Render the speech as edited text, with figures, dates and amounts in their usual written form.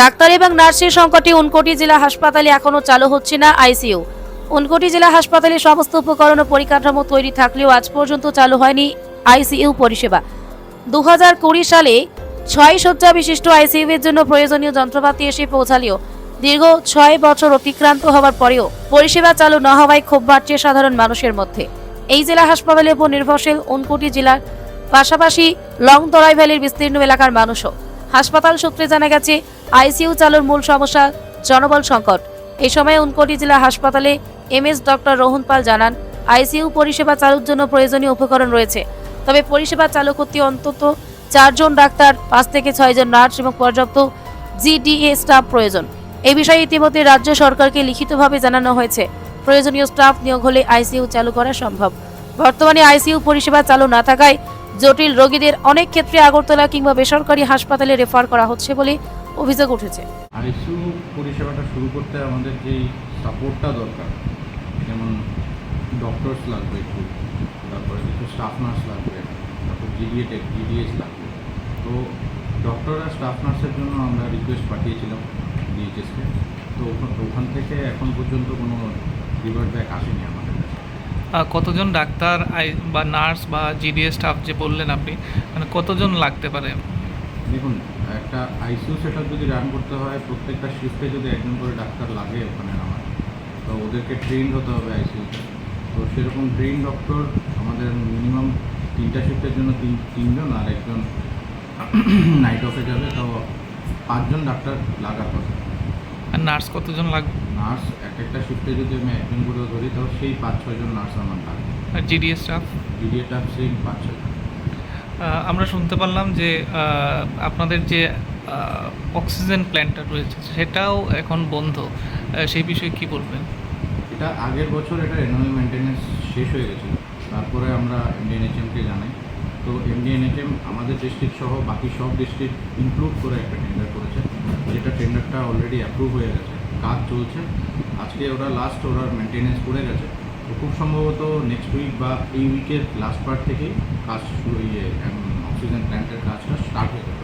Doctor এবং নার্সের সংকটে ঊনকোটি জেলা হাসপাতালে এখনো চালু হচ্ছে না আইসিইউ। ঊনকোটি জেলা হাসপাতালে সমস্ত উপকরণ ও পরিকাঠামো তৈরি থাকলেও আজ পর্যন্ত চালু হয়নি আইসিইউ পরিষেবা। 2020 সালে 6 শয্যা বিশিষ্ট আইসিইউ এর জন্য প্রয়োজনীয় যন্ত্রপাতি এসে পৌঁছালেও দীর্ঘ 6 বছর অতিক্রান্ত হওয়ার পরেও পরিষেবা চালু না হওয়ায় ক্ষোভ বাড়ছে সাধারণ মানুষের মধ্যে। এই জেলা হাসপাতালের উপর নির্ভরশীল ঊনকোটি জেলার পাশাপাশি লংতরাই ভ্যালির বিস্তীর্ণ এলাকার মানুষও। হাসপাতাল সূত্রে জানা গেছে, আইসিইউ চালুর মূল সমস্যা জনবল সংকট। এই সময় ঊনকোটি জেলা হাসপাতালে এমএস ডক্টর রোহন পাল জানান, আইসিইউ পরিষেবা চালুর জন্য প্রয়োজনীয় উপকরণ রয়েছে, তবে পরিষেবা চালু করতে অন্তত 4 জন ডাক্তার, 5 থেকে 6 জন নার্স এবং পর্যাপ্ত জিডিএ স্টাফ প্রয়োজন। এই বিষয়ে ইতিমধ্যে রাজ্য সরকারকে লিখিতভাবে জানানো হয়েছে। প্রয়োজনীয় স্টাফ নিয়োগ হলে আইসিইউ চালু করা সম্ভব। বর্তমানে আইসিইউ পরিষেবা চালু না থাকায় জটিল রোগীদের অনেক ক্ষেত্রে আগরতলা কিংবা বেসরকারি হাসপাতালে রেফার করা হচ্ছে বলে অভিযোগ উঠেছে। আইসিইউ পরিষেবাটা শুরু করতে আমাদের যেই সাপোর্টটা দরকার, যেমন ডক্টরস লাগবে একটু, তারপরে কিছু স্টাফ নার্স লাগবে, তারপর জিডিএস লাগবে। তো ডক্টর আর স্টাফ নার্সের জন্য আমরা রিকোয়েস্ট পাঠিয়েছিলাম ডিএইচএসকে। তো ওখান থেকে এখন পর্যন্ত কোনো রিভার্ট ব্যাক আসেনি আমাদের কাছে। কতজন ডাক্তার বা নার্স বা জিডিএ স্টাফ যে বললেন আপনি, মানে কতজন লাগতে পারে? দেখুন, একটা আইসিইউ সেটআপ যদি রান করতে হয়, প্রত্যেকটা শিফটে যদি একজন করে ডাক্তার লাগে ওখানে আমার, তো ওদেরকে ট্রেন্ড হতে হবে আইসিইউতে। তো সেরকম ট্রেন ডক্টর আমাদের মিনিমাম 3টা শিফটের জন্য তিনজন, আর একজন নাইট অফে যাবে। তো 5 জন ডাক্তার লাগার কথা। আর নার্স কতজন লাগবে? নার্স একটা শিফটে যদি আমি একজন করে ধরি, তো সেই 5-6 জন নার্স আমার লাগবে। আর জিডিএ স্টাফ? জিডিএ স্টাফ সেই 5-6 জন। আমরা শুনতে পারলাম যে আপনাদের যে অক্সিজেন প্ল্যান্টটা রয়েছে সেটাও এখন বন্ধ, সেই বিষয়ে কি বলবেন? এটা আগের বছর এটা রেনোভেল মেনটেন্যান্স শেষ হয়ে গেছিলো, তারপরে আমরা এমডিএনএচএমকে জানাই। তো এমডিএনএচএম আমাদের ডিস্ট্রিক্ট সহ বাকি সব ডিস্ট্রিক্ট ইনক্লুড করে একটা টেন্ডার করেছে, যেটা টেন্ডারটা অলরেডি অ্যাপ্রুভ হয়ে গেছে, কাজ চলছে। আজকে ওরা ওরা মেনটেন্যান্স করে গেছে। তো খুব সম্ভবত নেক্সট উইক বা এই উইকের লাস্ট পার্ট থেকেই কাজ শুরু, অক্সিজেন প্ল্যান্টের কাজটা স্টার্ট হয়ে যাবে।